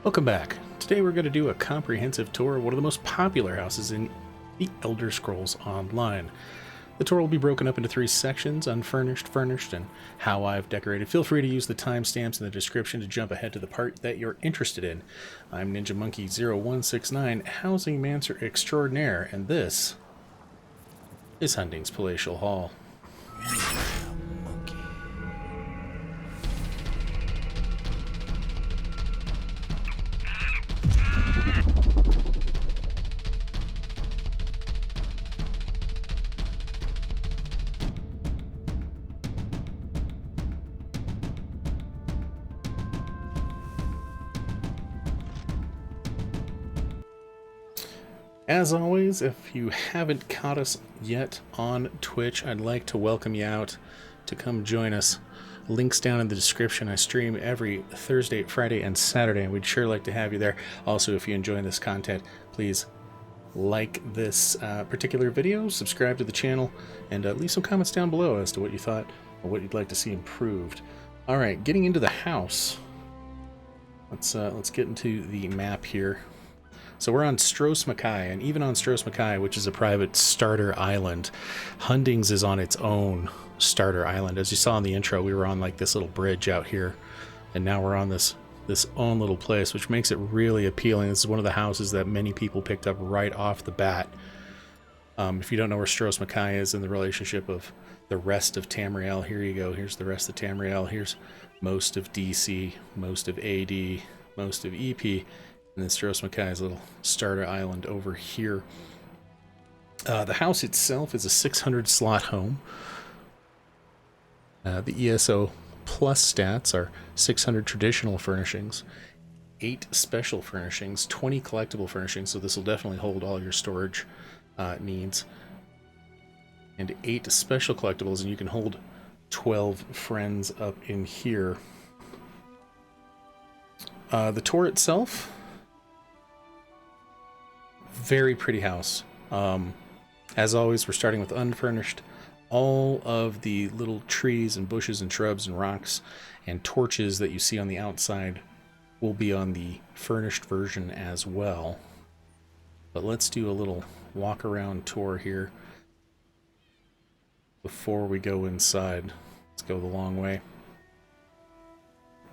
Welcome back. Today we're going to do a comprehensive tour of one of the most popular houses in the Elder Scrolls Online. The tour will be broken up into 3 sections: Unfurnished, Furnished, and How I've Decorated. Feel free to use the timestamps in the description to jump ahead to the part that you're interested in. I'm Ninja Monkey 0169, Housing Mancer Extraordinaire, and this is Hunding's Palatial Hall. As always, if you haven't caught us yet on Twitch, I'd like to welcome you out to come join us. Links down in the description. I stream every Thursday, Friday, and Saturday, and we'd sure like to have you there. Also, if you enjoy this content, please like this particular video, subscribe to the channel, and leave some comments down below as to what you thought or what you'd like to see improved. All right, getting into the house. Let's get into the map here. So we're on Stros Mackay, and even on Stros Mackay, which is a private starter island, Hunding's is on its own starter island. As you saw in the intro, we were on like this little bridge out here, and now we're on this own little place, which makes it really appealing. This is one of the houses that many people picked up right off the bat. If you don't know where Stros Mackay is in the relationship of the rest of Tamriel, here you go. Here's the rest of Tamriel. Here's most of DC, most of AD, most of EP. And then Stros Mackay's little starter island over here. The house itself is a 600 slot home. The ESO plus stats are 600 traditional furnishings, 8 special furnishings, 20 collectible furnishings, so this will definitely hold all your storage needs, and 8 special collectibles, and you can hold 12 friends up in here. The tour itself, very pretty house. As always, we're starting with Unfurnished. All of the little trees and bushes and shrubs and rocks and torches that you see on the outside will be on the furnished version as well. But let's do a little walk around tour here before we go inside. Let's go the long way.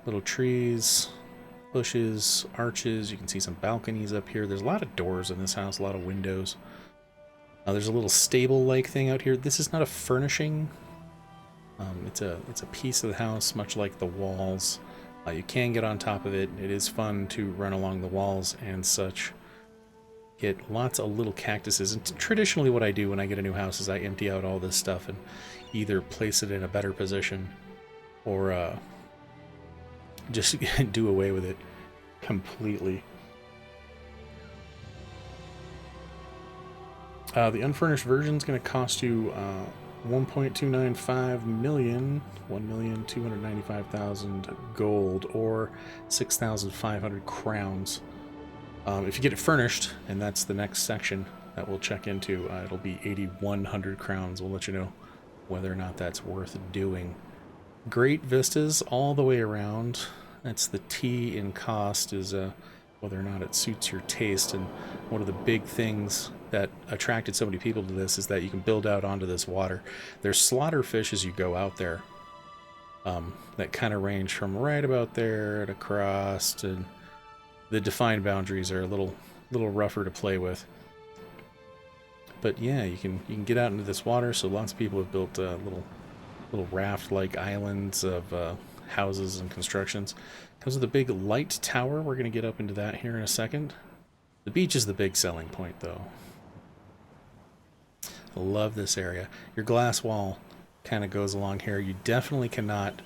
Little trees, bushes, arches. You can see some balconies up here. There's a lot of doors in this house, a lot of windows. There's a little stable-like thing out here. This is not a furnishing. It's a piece of the house, much like the walls. You can get on top of it. It is fun to run along the walls and such. Get lots of little cactuses. And traditionally what I do when I get a new house is I empty out all this stuff and either place it in a better position or just do away with it completely. The unfurnished version is going to cost you 1.295 million, 1,295,000 gold, or 6,500 crowns. If you get it furnished, and that's the next section that we'll check into, it'll be 8,100 crowns. We'll let you know whether or not that's worth doing. Great vistas all the way around. That's the T in cost, is whether or not it suits your taste. And one of the big things that attracted so many people to this is that you can build out onto this water. There's slaughter fish as you go out there that kind of range from right about there and across, and the defined boundaries are a little rougher to play with. But yeah, you can get out into this water. So lots of people have built little raft-like islands of houses and constructions. Comes with a big light tower. We're going to get up into that here in a second. The beach is the big selling point, though. I love this area. Your glass wall kind of goes along here. You definitely cannot...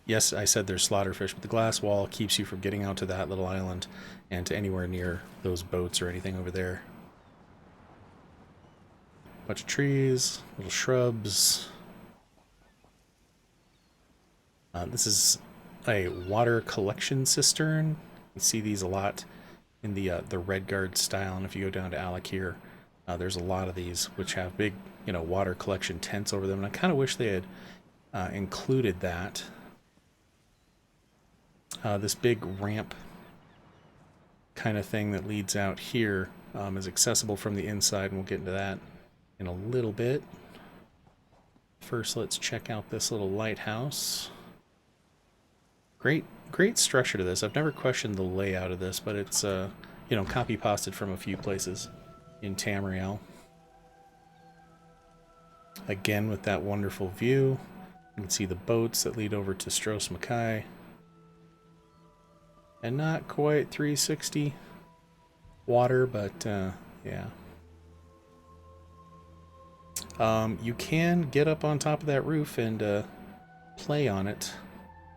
yes, I said there's slaughterfish, but the glass wall keeps you from getting out to that little island and to anywhere near those boats or anything over there. Bunch of trees, little shrubs. This is a water collection cistern. You see these a lot in the Redguard style, and if you go down to Alakir, there's a lot of these which have big, water collection tents over them, and I kind of wish they had included that. This big ramp kind of thing that leads out here is accessible from the inside, and we'll get into that in a little bit. First, let's check out this little lighthouse. Great structure to this. I've never questioned the layout of this, but it's you know, copy pasted from a few places in Tamriel. Again, with that wonderful view, you can see the boats that lead over to Stros Mackay. And not quite 360 water, but yeah. You can get up on top of that roof and play on it.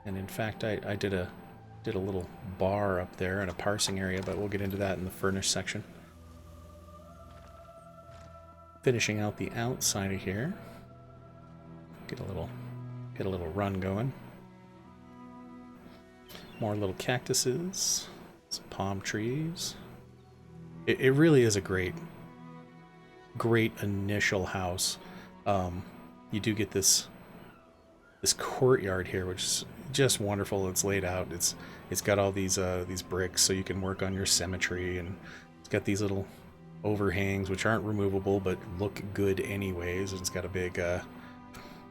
And in fact, I did a little bar up there and a parsing area, but we'll get into that in the furnished section. Finishing out the outside of here. Get a little run going. More little cactuses, some palm trees. It really is a great initial house. You do get this courtyard here, which is just wonderful. It's laid out. It's got all these bricks, so you can work on your symmetry, and it's got these little overhangs which aren't removable but look good anyways. And it's got a big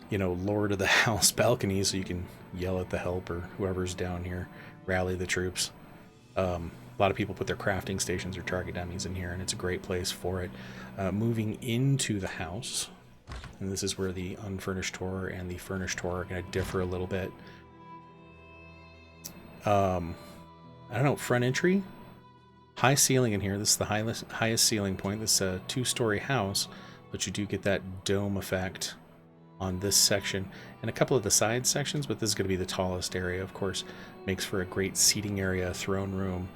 you know, lord of the house balcony, so you can yell at the help or whoever's down here, rally the troops. A lot of people put their crafting stations or target dummies in here, and it's a great place for it. Moving into the house, and this is where the unfurnished tour and the furnished tour are going to differ a little bit. I don't know, front entry, high ceiling in here. This is the highest ceiling point. This is a 2-story house, but you do get that dome effect on this section and a couple of the side sections, but this is going to be the tallest area. Of course, makes for a great seating area, throne room,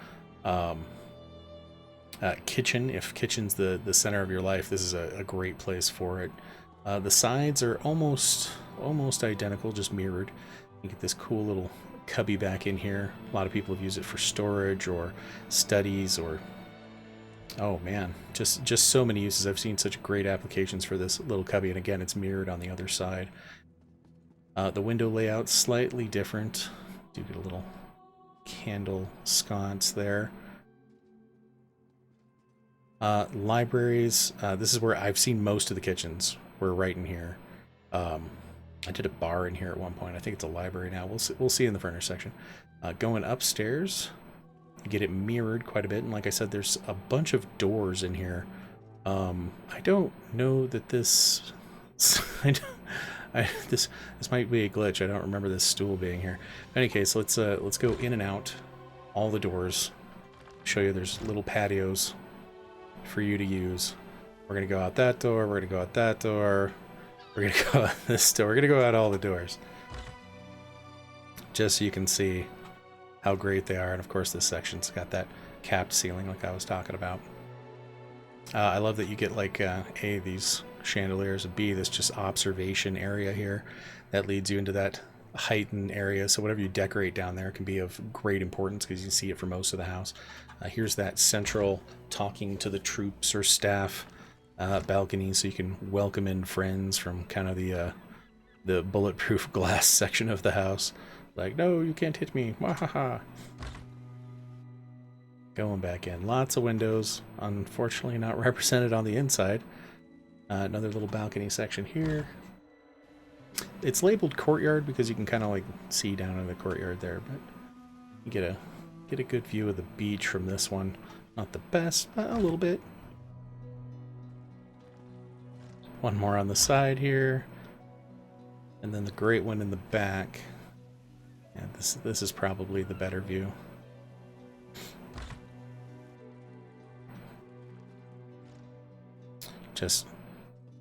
kitchen. If kitchen's the center of your life, this is a great place for it. The sides are almost identical, just mirrored. You get this cool little cubby back in here. A lot of people have used it for storage or studies, or oh man, just so many uses. I've seen such great applications for this little cubby, and again, it's mirrored on the other side. The window layout slightly different. Do get a little candle sconce there. Libraries. This is where I've seen most of the kitchens. We're right in here. I did a bar in here at one point. I think it's a library now. We'll see in the furnished section. Going upstairs, you get it mirrored quite a bit, and like I said, there's a bunch of doors in here. I don't know that this this might be a glitch. I don't remember this stool being here. In any case, let's go in and out all the doors. Show you there's little patios for you to use. We're gonna go out that door. We're gonna go out that door. We're gonna go out this door. We're gonna go out all the doors, just so you can see how great they are. And of course, this section's got that capped ceiling like I was talking about. I love that you get like A, these chandeliers, and B, this just observation area here that leads you into that heightened area. So whatever you decorate down there can be of great importance because you see it for most of the house. Here's that central talking to the troops or staff balcony, so you can welcome in friends from kind of the bulletproof glass section of the house. Like, no, you can't hit me. Wahaha. Going back in. Lots of windows. Unfortunately not represented on the inside. Another little balcony section here. It's labeled courtyard because you can kind of like see down in the courtyard there, but you get a good view of the beach from this one. Not the best, but a little bit. One more on the side here. And then the great one in the back. And this is probably the better view. Just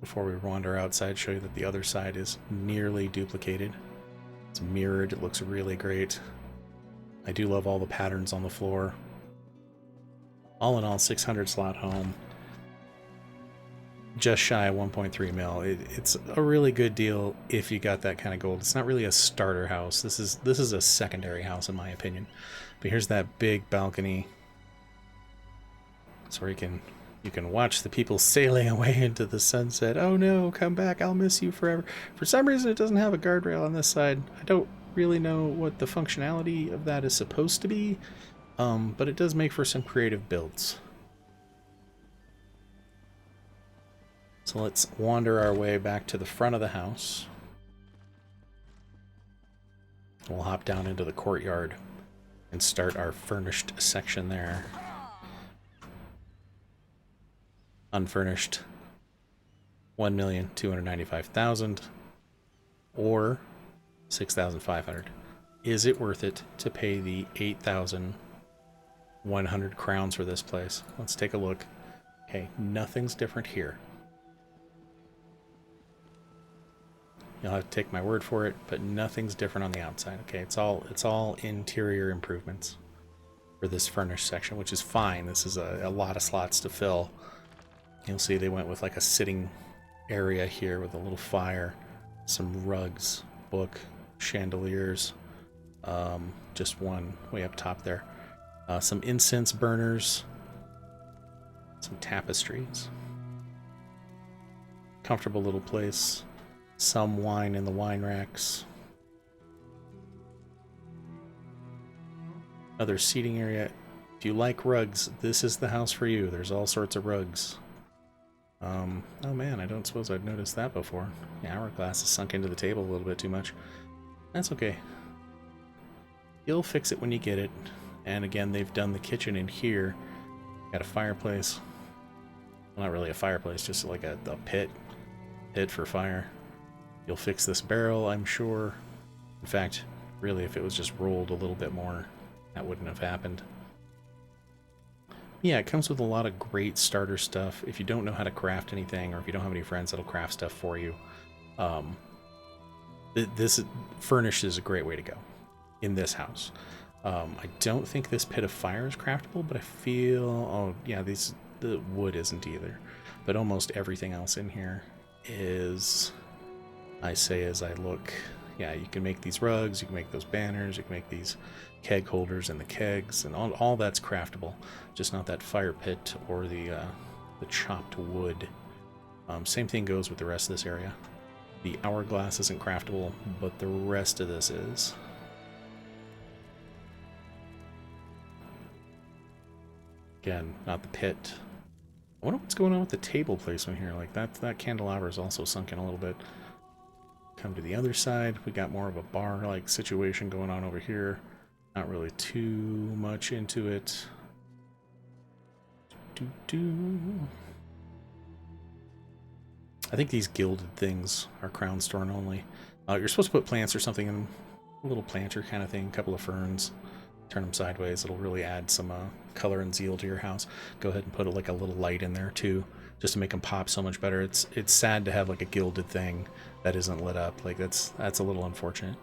before we wander outside, show you that the other side is nearly duplicated. It's mirrored. It looks really great. I do love all the patterns on the floor. All in all, 600 slot home. Just shy of 1.3 mil. It's a really good deal if you got that kind of gold. It's not really a starter house. This is a secondary house in my opinion. But here's that big balcony. So you can watch the people sailing away into the sunset. Oh no, come back, I'll miss you forever. For some reason it doesn't have a guardrail on this side. I don't really know what the functionality of that is supposed to be, but it does make for some creative builds. So let's wander our way back to the front of the house. We'll hop down into the courtyard and start our furnished section there. Unfurnished, 1,295,000 or 6,500. Is it worth it to pay the 8,100 crowns for this place? Let's take a look. Okay, nothing's different here. You'll have to take my word for it, but nothing's different on the outside. Okay, it's all interior improvements for this furnished section, which is fine. This is a lot of slots to fill. You'll see they went with like a sitting area here with a little fire, some rugs, book, chandeliers, just one way up top there, some incense burners, some tapestries. Comfortable little place. Some wine in the wine racks. Another seating area. If you like rugs, this is the house for you. There's all sorts of rugs. Oh man, I don't suppose I've noticed that before. The hourglass is sunk into the table a little bit too much. That's okay. You'll fix it when you get it. And again, they've done the kitchen in here. Got a fireplace. Well, not really a fireplace, just like a pit for fire. You'll fix this barrel, I'm sure. In fact, really, if it was just rolled a little bit more, that wouldn't have happened. Yeah, it comes with a lot of great starter stuff. If you don't know how to craft anything, or if you don't have any friends that'll craft stuff for you, this Furnished is a great way to go in this house. I don't think this pit of fire is craftable, but I feel... Oh, yeah, the wood isn't either. But almost everything else in here is... I say as I look, yeah, you can make these rugs, you can make those banners, you can make these keg holders and the kegs, and all that's craftable. Just not that fire pit or the chopped wood. Same thing goes with the rest of this area. The hourglass isn't craftable, but the rest of this is. Again, not the pit. I wonder what's going on with the table placement here. Like that candelabra is also sunk in a little bit. Come to the other side, we got more of a bar-like situation going on over here. Not really too much into it. I think these gilded things are crown storing only. You're supposed to put plants or something in a little planter kind of thing, a couple of ferns. Turn them sideways. It'll really add some color and zeal to your house. Go ahead and put like a little light in there too, just to make them pop so much better. It's sad to have like a gilded thing that isn't lit up. Like that's a little unfortunate.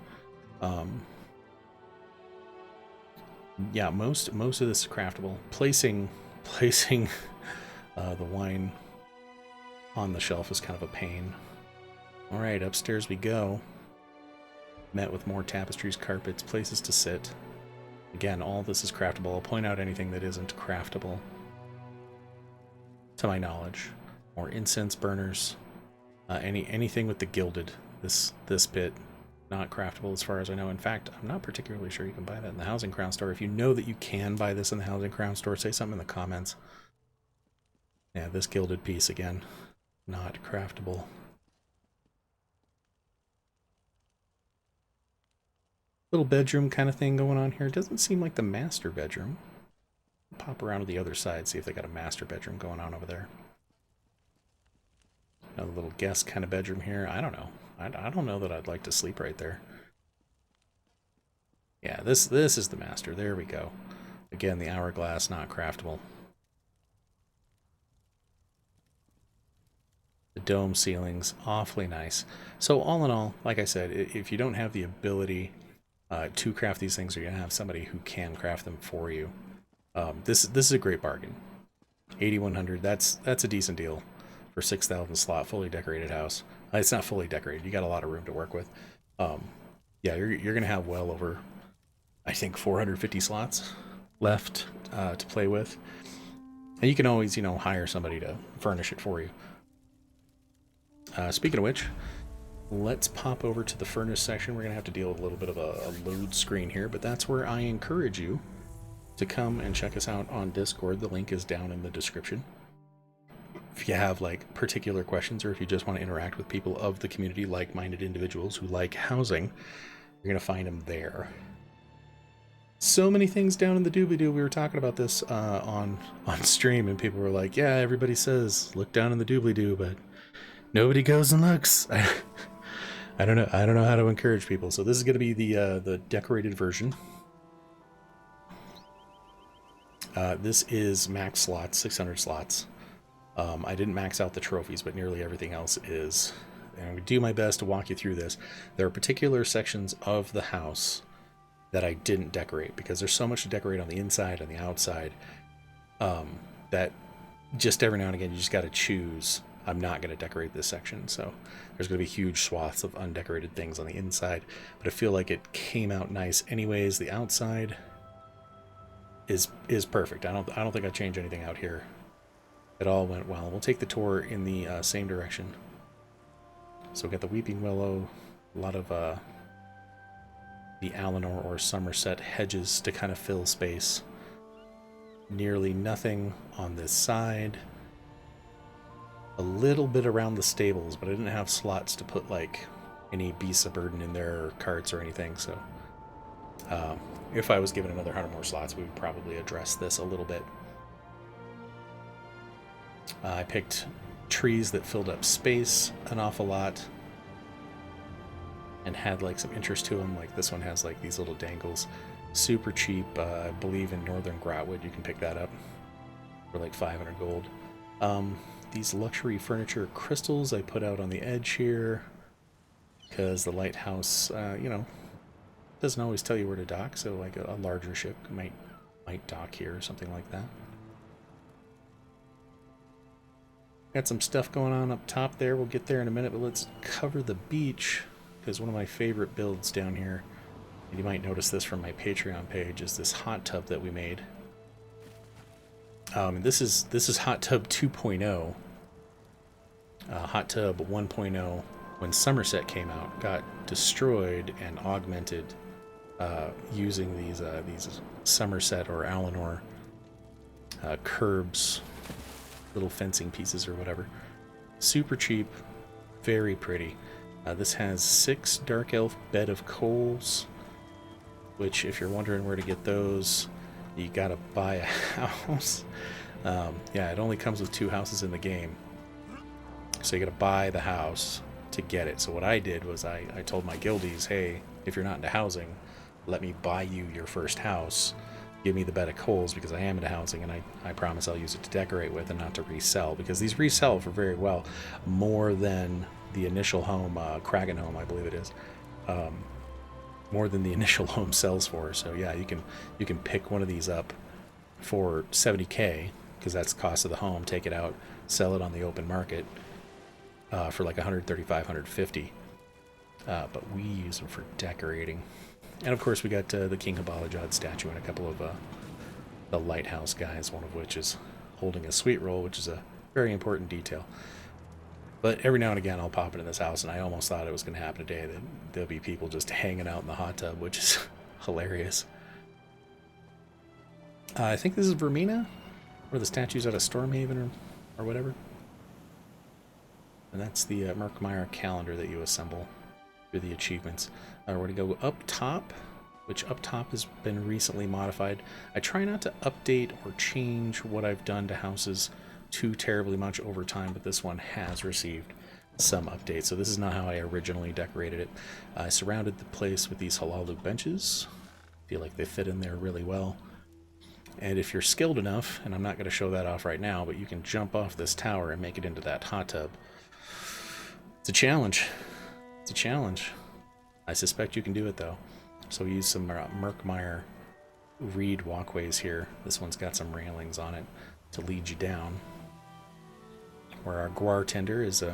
Yeah, most of this is craftable. Placing the wine on the shelf is kind of a pain. All right, upstairs we go. Met with more tapestries, carpets, places to sit. Again, all this is craftable. I'll point out anything that isn't craftable, to my knowledge. More incense burners. Anything with the gilded. This bit, not craftable as far as I know. In fact, I'm not particularly sure you can buy that in the Housing Crown store. If you know that you can buy this in the Housing Crown store, say something in the comments. Yeah, this gilded piece again, not craftable. Little bedroom kind of thing going on here. Doesn't seem like the master bedroom. Pop around to the other side, see if they got a master bedroom going on over there. Another little guest kind of bedroom here. I don't know. I don't know that I'd like to sleep right there. Yeah, this is the master. There we go. Again, the hourglass, not craftable. The dome ceilings, awfully nice. So all in all, like I said, if you don't have the ability to craft these things, or you're gonna have somebody who can craft them for you, this is a great bargain. 8,100. That's a decent deal for 6,000 slot, fully decorated house. It's not fully decorated. You got a lot of room to work with. Yeah, you're gonna have well over, I think, 450 slots left to play with, and you can always, hire somebody to furnish it for you. Speaking of which, let's pop over to the furnace section. We're going to have to deal with a little bit of a load screen here, but that's where I encourage you to come and check us out on Discord. The link is down in the description. If you have like particular questions, or if you just want to interact with people of the community, like-minded individuals who like housing, you're going to find them there. So many things down in the doobly-doo. We were talking about this on stream, and people were like, yeah, everybody says look down in the doobly-doo, but nobody goes and looks. I don't know how to encourage people. So this is going to be the decorated version. This is max slots, 600 slots. I didn't max out the trophies, but nearly everything else is. And I'm going to do my best to walk you through this. There are particular sections of the house that I didn't decorate because there's so much to decorate on the inside and the outside that just every now and again you just got to choose. I'm not going to decorate this section, so there's going to be huge swaths of undecorated things on the inside, but I feel like it came out nice anyways. The outside is perfect. I don't think I changed anything out here. It all went well. We'll take the tour in the same direction. So we got the Weeping Willow, a lot of the Eleanor or Somerset hedges to kind of fill space. Nearly nothing on this side. A little bit around the stables, but I didn't have slots to put like any beasts of burden in there or carts or anything, so if I was given another 100 more slots, we would probably address this a little bit. I picked trees that filled up space an awful lot and had like some interest to them. Like this one has like these little dangles, super cheap. I believe in Northern Grotwood you can pick that up for like 500 gold. These luxury furniture crystals I put out on the edge here because the lighthouse, you know, doesn't always tell you where to dock, so like a larger ship might dock here or something like that. Got some stuff going on up top there. We'll get there in a minute, but let's cover the beach, because one of my favorite builds down here, and you might notice this from my Patreon page, is this hot tub that we made. This is hot tub 2.0. Hot tub 1.0, when Somerset came out, got destroyed and augmented using these Somerset or Eleanor curbs, little fencing pieces or whatever. Super cheap, very pretty. This has 6 Dark Elf Bed of Coals, which if you're wondering where to get those, you gotta buy a house. Yeah, it only comes with 2 houses in the game, so you gotta buy the house to get it. So what I did was I told my guildies, hey, if you're not into housing, let me buy you your first house. Give me the bed of coals because I am into housing, and I promise I'll use it to decorate with and not to resell, because these resell for very well, more than the initial home, Kragan home I believe it is, more than the initial home sells for. So yeah, you can pick one of these up for 70k, because that's the cost of the home, take it out, sell it on the open market for like 135, 150, but we use them for decorating. And of course we got the King Habalajad statue and a couple of the lighthouse guys, one of which is holding a sweet roll, which is a very important detail. But every now and again I'll pop into this house, and I almost thought it was going to happen today, that there'll be people just hanging out in the hot tub, which is hilarious. I think this is Vermina, where the statue's out of Stormhaven or whatever. And that's the Merkmeyer calendar that you assemble through the achievements. We're going to go up top, which up top has been recently modified. I try not to update or change what I've done to houses too terribly much over time, but this one has received some updates. So this is not how I originally decorated it. I surrounded the place with these halalu benches. I feel like they fit in there really well. And if you're skilled enough, and I'm not going to show that off right now, but you can jump off this tower and make it into that hot tub. It's a challenge. It's a challenge. I suspect you can do it though. So we use some Merkmeyer reed walkways here. This one's got some railings on it to lead you down, where our Guartender is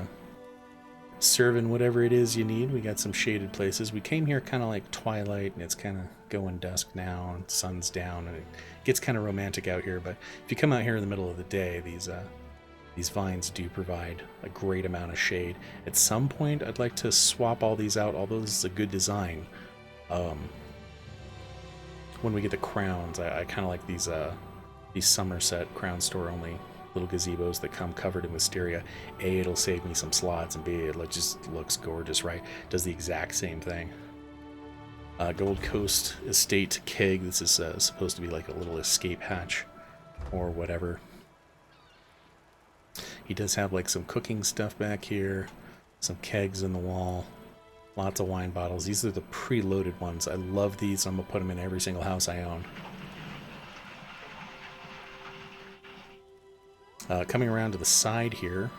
serving whatever it is you need. We got some shaded places. We came here kind of like twilight, and it's kind of going dusk now, and sun's down, and it gets kind of romantic out here. But if you come out here in the middle of the day, these These vines do provide a great amount of shade. At some point, I'd like to swap all these out, although this is a good design. When we get the crowns, I kind of like these Somerset crown store only little gazebos that come covered in wisteria. A, it'll save me some slots, and B, it just looks gorgeous, right? Does the exact same thing. Gold Coast Estate keg. This is supposed to be like a little escape hatch or whatever. He does have like some cooking stuff back here, some kegs in the wall, lots of wine bottles. These are the pre-loaded ones. I love these. I'm gonna put them in every single house I own. Coming around to the side here,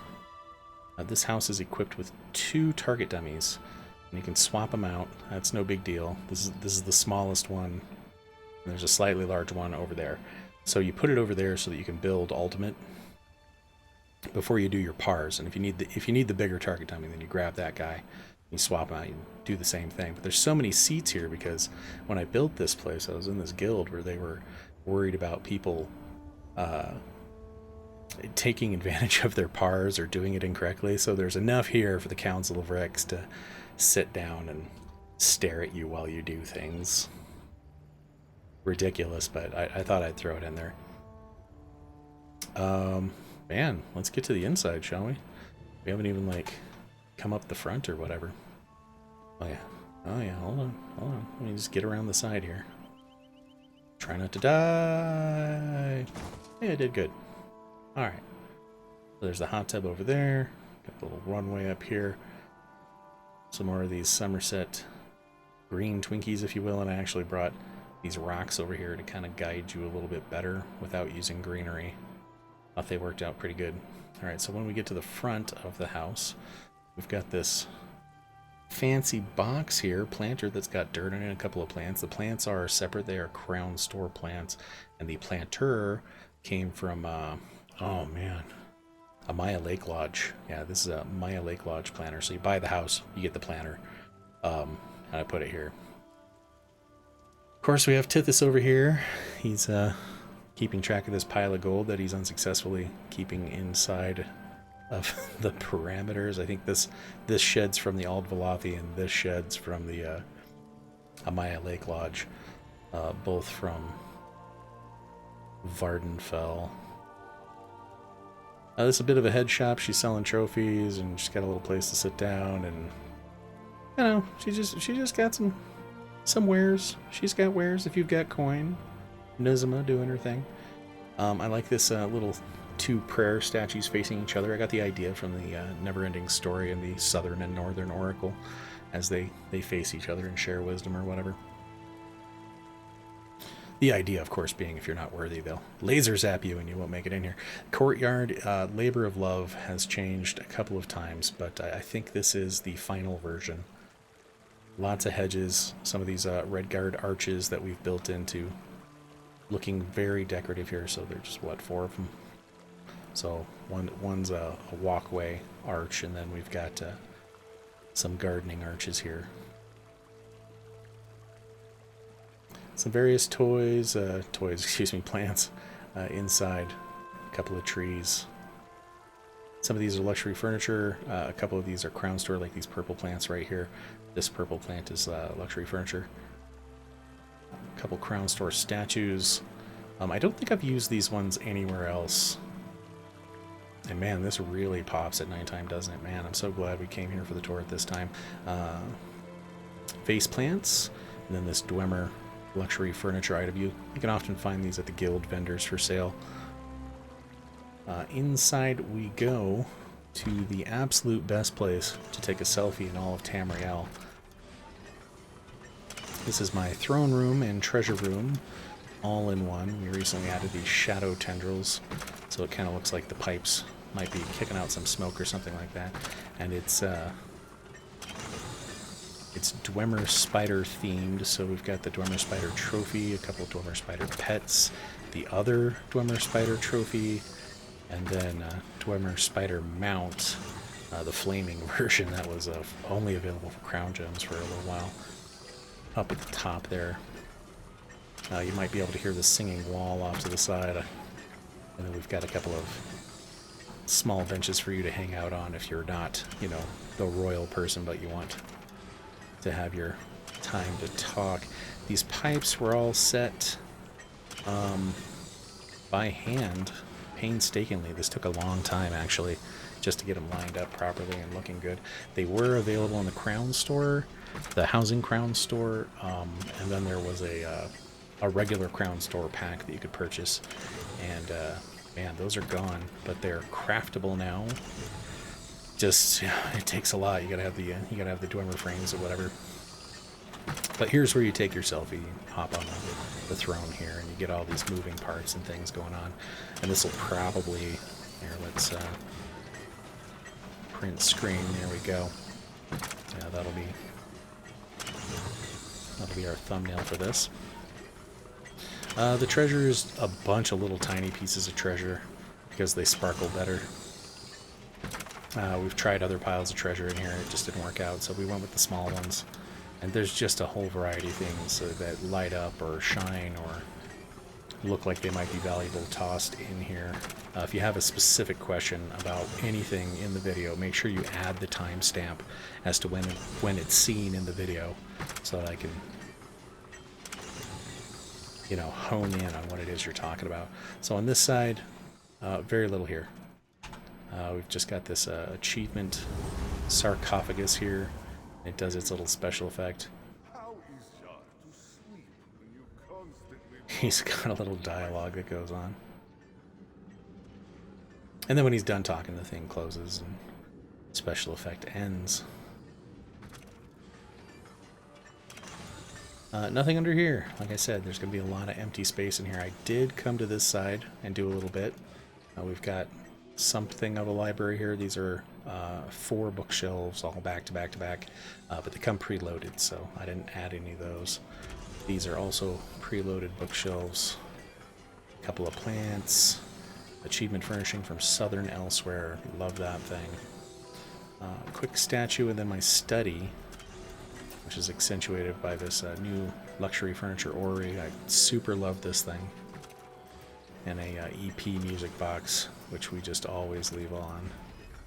this house is equipped with 2 target dummies, and you can swap them out. That's no big deal. This is the smallest one, and there's a slightly large one over there. So you put it over there so that you can build ultimate before you do your pars. And if you need the bigger target dummy, then you grab that guy, you swap them out, you do the same thing. But there's so many seats here because when I built this place, I was in this guild where they were worried about people taking advantage of their pars or doing it incorrectly. So there's enough here for the Council of Rex to sit down and stare at you while you do things. Ridiculous, but I thought I'd throw it in there. Man, let's get to the inside, shall we? We haven't even like come up the front or whatever. Oh yeah, hold on. Let me just get around the side here. Try not to die. Yeah, I did good. Alright, so there's the hot tub over there, got the little runway up here, some more of these Somerset green Twinkies, if you will, and I actually brought these rocks over here to kind of guide you a little bit better without using greenery. Thought they worked out pretty good. Alright, so when we get to the front of the house, we've got this fancy box here, planter that's got dirt in it, a couple of plants. The plants are separate, they are crown store plants, and the planter came from oh man, a Maya Lake Lodge. Yeah, this is a Maya Lake Lodge planter. So you buy the house, you get the planter. And I put it here. Of course, we have Tithys over here. He's keeping track of this pile of gold that he's unsuccessfully keeping inside of the parameters. I think this sheds from the Ald Valathi, and this sheds from the Amaya Lake Lodge, both from Vardenfell. This is a bit of a head shop. She's selling trophies, and she's got a little place to sit down, and you know, she just got some wares. She's got wares if you've got coin. Nizama doing her thing. I like this little 2 prayer statues facing each other. I got the idea from the Never-Ending Story and the Southern and Northern Oracle, as they face each other and share wisdom or whatever. The idea, of course, being if you're not worthy, they'll laser zap you and you won't make it in here. Courtyard, Labor of Love has changed a couple of times, but I think this is the final version. Lots of hedges, some of these Redguard arches that we've built into, looking very decorative here. So they're just, what, 4 of them? So one's a walkway arch, and then we've got some gardening arches here. Some various plants inside, a couple of trees. Some of these are luxury furniture, a couple of these are crown store, like these purple plants right here. This purple plant is luxury furniture. A couple crown store statues. I don't think I've used these ones anywhere else. And man, this really pops at nighttime, doesn't it? Man, I'm so glad we came here for the tour at this time. Vase plants, and then this Dwemer luxury furniture item. You can often find these at the guild vendors for sale. Inside we go to the absolute best place to take a selfie in all of Tamriel. This is my throne room and treasure room all in one. We recently added these shadow tendrils, so it kind of looks like the pipes might be kicking out some smoke or something like that. And it's Dwemer Spider themed, so we've got the Dwemer Spider trophy, a couple of Dwemer Spider pets, the other Dwemer Spider trophy, and then Dwemer Spider mount, the flaming version that was only available for crown gems for a little while. Up at the top there, you might be able to hear the singing wall off to the side, and then we've got a couple of small benches for you to hang out on if you're not, you know, the royal person, but you want to have your time to talk. These pipes were all set by hand, painstakingly. This took a long time, actually, just to get them lined up properly and looking good. They were available in the Crown store, the Housing Crown store, and then there was a regular Crown store pack that you could purchase. And man, those are gone, but they're craftable now. Just, yeah, it takes a lot. You gotta have the dormer frames or whatever. But here's where you take your selfie. You hop on the throne here, and you get all these moving parts and things going on. And this will probably, here, let's print screen. There we go. Yeah, that'll be our thumbnail for this. The treasure is a bunch of little tiny pieces of treasure because they sparkle better. We've tried other piles of treasure in here, it just didn't work out, so we went with the small ones. And there's just a whole variety of things that light up or shine or look like they might be valuable tossed in here. If you have a specific question about anything in the video, make sure you add the timestamp as to when it's seen in the video so that I can, you know, hone in on what it is you're talking about. So on this side, very little here. We've just got this achievement sarcophagus here. It does its little special effect. He's got a little dialogue that goes on. And then when he's done talking, the thing closes and special effect ends. Nothing under here. Like I said, there's going to be a lot of empty space in here. I did come to this side and do a little bit. We've got something of a library here. These are 4 bookshelves all back to back to back, but they come preloaded, so I didn't add any of those. These are also preloaded bookshelves. A couple of plants. Achievement furnishing from Southern Elsewhere. Love that thing. Quick statue, and then my study, which is accentuated by this new luxury furniture orrery. I super love this thing. And a EP music box, which we just always leave on.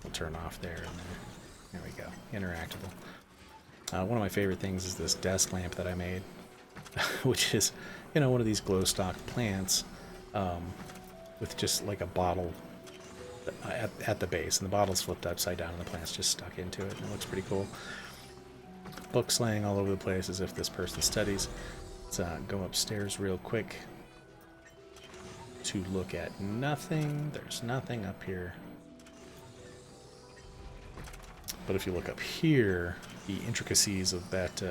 We'll turn off there and there. There we go. Interactable. One of my favorite things is this desk lamp that I made, which is, you know, one of these glow stock plants with just like a bottle at the base, and the bottle's flipped upside down and the plant's just stuck into it, and it looks pretty cool. Books laying all over the place as if this person studies. Let's go upstairs real quick to look at nothing. There's nothing up here. But if you look up here, the intricacies of that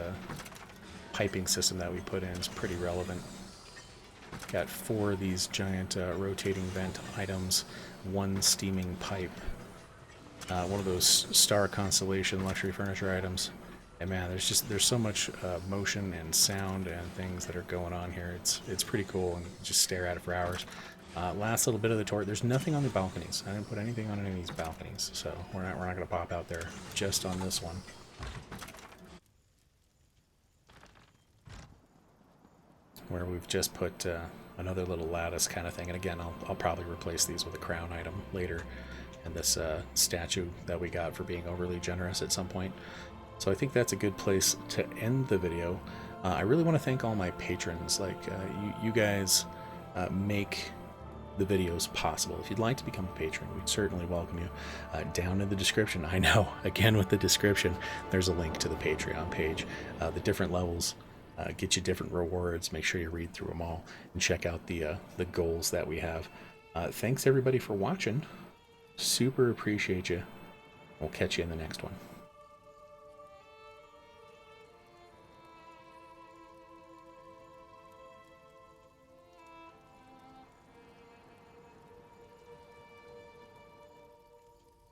piping system that we put in is pretty relevant. Got 4 of these giant rotating vent items, 1 steaming pipe, one of those star constellation luxury furniture items. And man, there's so much motion and sound and things that are going on here. It's pretty cool, and just stare at it for hours. Last little bit of the tour. There's nothing on the balconies. I didn't put anything on any of these balconies, so we're not going to pop out there. Just on this one. Where we've just put another little lattice kind of thing. And again, I'll probably replace these with a crown item later, and this statue that we got for being overly generous at some point. So I think that's a good place to end the video. I really want to thank all my patrons. Like you guys make the videos possible. If you'd like to become a patron, we'd certainly welcome you. Down in the description, I know, again with the description, there's a link to the Patreon page. The different levels get you different rewards. Make sure you read through them all and check out the goals that we have. Thanks everybody for watching. Super appreciate you. We'll catch you in the next one.